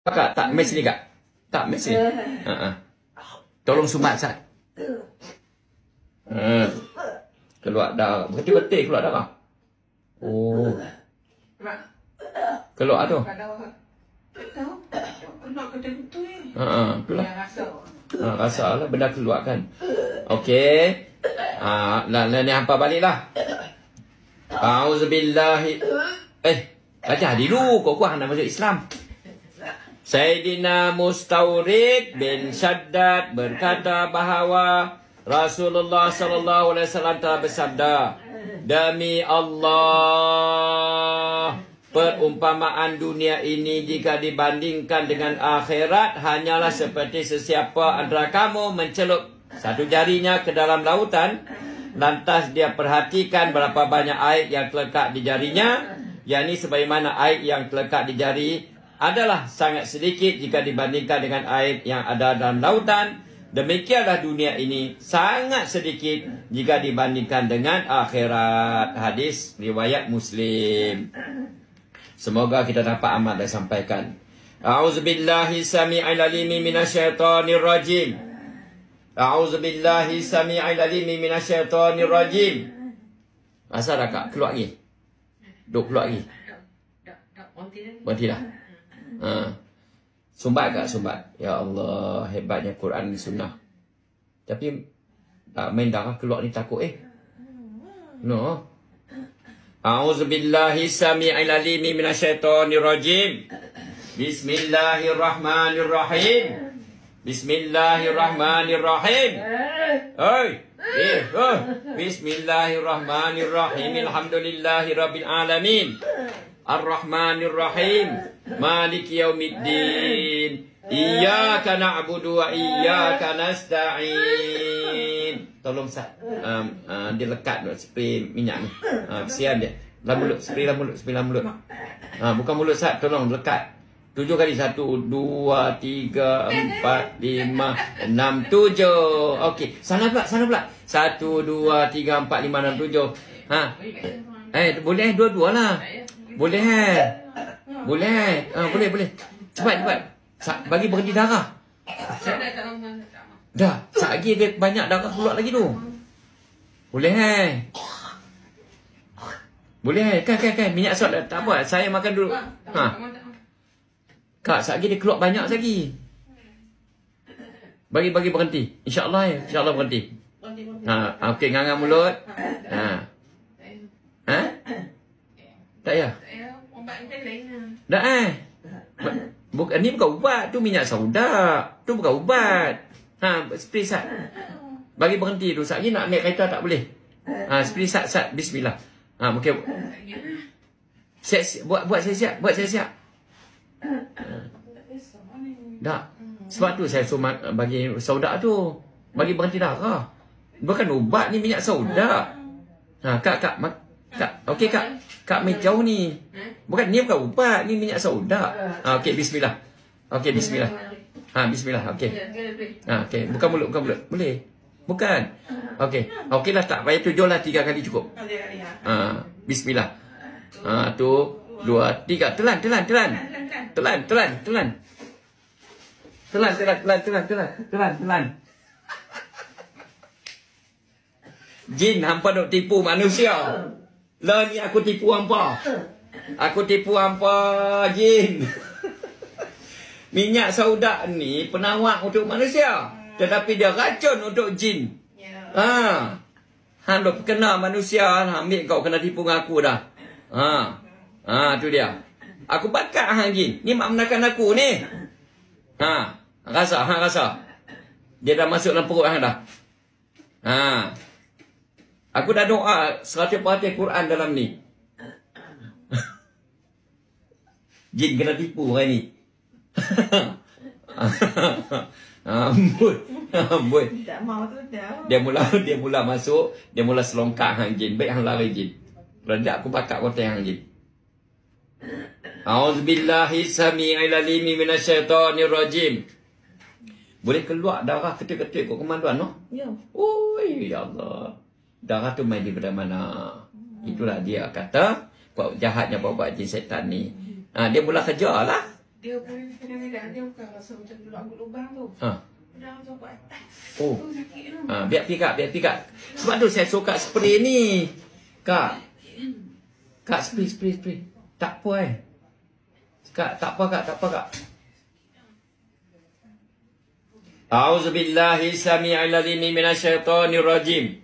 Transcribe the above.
Kak, tak mes ni kak. Tak mes ni. Tolong sumbat Sat. Keluar darah. Betul-betul keluar darah. Oh. Keluar tu. Keluar. Rasa lah benda keluar kan. Okey. Ni hampa baliklah. Auzubillahi. Baca dulu. Kok nak masuk Islam. Sayyidina Mustawrid bin Shaddad berkata bahawa Rasulullah sallallahu alaihi wasallam telah bersabda, demi Allah, perumpamaan dunia ini jika dibandingkan dengan akhirat hanyalah seperti sesiapa antara kamu mencelup satu jarinya ke dalam lautan, lantas dia perhatikan berapa banyak air yang terlekat di jarinya, yakni sebagaimana air yang terlekat di jari adalah sangat sedikit jika dibandingkan dengan air yang ada dalam lautan. Demikianlah dunia ini sangat sedikit jika dibandingkan dengan akhirat. Hadis riwayat Muslim. Semoga kita dapat amal dan sampaikan. A'udzubillahi sami'il alimi minasyaitonir rajim. A'udzubillahi sami'il alimi minasyaitonir rajim. Asal dah kak keluar lagi. Duk keluar lagi. Berhenti dah. Sumbat kak, sumbat. Ya Allah, hebatnya Quran dan Sunnah. Tapi main darah keluar ni takut No. A'udzubillahi sami'il alimi minasyaitonir rajim. Bismillahirrahmanirrahim. Bismillahirrahmanirrahim. Bismillahirrahmanirrahim. Alhamdulillahirabbil alamin. Ar-Rahmanir-Rahim, Maliki Yaumiddin, Iyyaka na'budu wa iyyaka nasta'in. Tolong Sat, dia lekat spray minyak ni. Kesian dia. Dalam mulut, spray dalam mulut, spray dalam mulut. Bukan mulut Sat, tolong lekat. 7 kali. 1, 2, 3, 4, 5, 6, 7. Okey, sana pula, sana pula. 1, 2, 3, 4, 5, 6, 7. Boleh dua-dua lah. Boleh boleh. Boleh. Cepat. Bagi berhenti darah. Dah. Lagi dia banyak darah keluar lagi tu. Boleh Boleh. Kan. Minyak sot tak apa. Saya makan dulu. Kak, lagi dia keluar banyak lagi. Bagi berhenti. InsyaAllah berhenti. Okey, ngangang mulut. Tak ya? Dah bukan, ni bukan ubat. Tu minyak sauda. Tu bukan ubat. Spray Sat. Bagi berhenti tu. Sat lagi nak naik kereta tak boleh. Spray Sat. Bismillah. Okey. Buat saya siap. Tak. Sebab tu saya suruh bagi sauda tu. Bagi berhenti darah. Bukan ubat ni, minyak sauda. Kak. Okey Kak. Kak main jauh ni. Bukan, ni bukan ubat. Ni minyak sauda. Okey, bismillah. Bismillah. Okey. Okey, bukan mulut. Boleh. Bukan. Okey. Okeylah, tak payah 7 lah, 3 kali cukup. Bismillah. 1, 2, 3. Telan. Jin, hampa duk tipu manusia. Lah ni aku tipu hampa. Jin. Minyak sauda ni penawar untuk manusia, tetapi dia racun untuk jin. Hang duk kena manusia, ambil kau kena tipu dengan aku dah. Tu dia. Aku bakat hang jin. Ni mak menakan aku ni. Rasa. Dia dah masuk dalam perut hang dah. Aku dah doa 100% Quran dalam ni. Jin kena tipu hari ni. Amboi. Tak mau tu dah. Dia mula masuk, dia mula selongkak hang jin. Baik hang lari jin. Redak aku bakat kotak hang jin. A'udzubillahi sami'il alimi minasyaitonir rajim. Boleh keluar darah ketik-ketik kok komandan noh? Ya. Oi, ya Allah. Darah tu main daripada mana? Itulah dia kata buat jahatnya buat jin setan ni. Dia mula kerja lah. Dia boleh kadang-kadang dia bukan rasa macam lubang tu. Ha. Dia macam kat atas. Oh. Tu sakit tu. Ha, biar pi kak. Sebab tu saya suka spray ni. Kak. Kak spray. Tak apa Kak, tak apa kak. A'udzubillahi samii'il 'alim minasyaitonir rajim.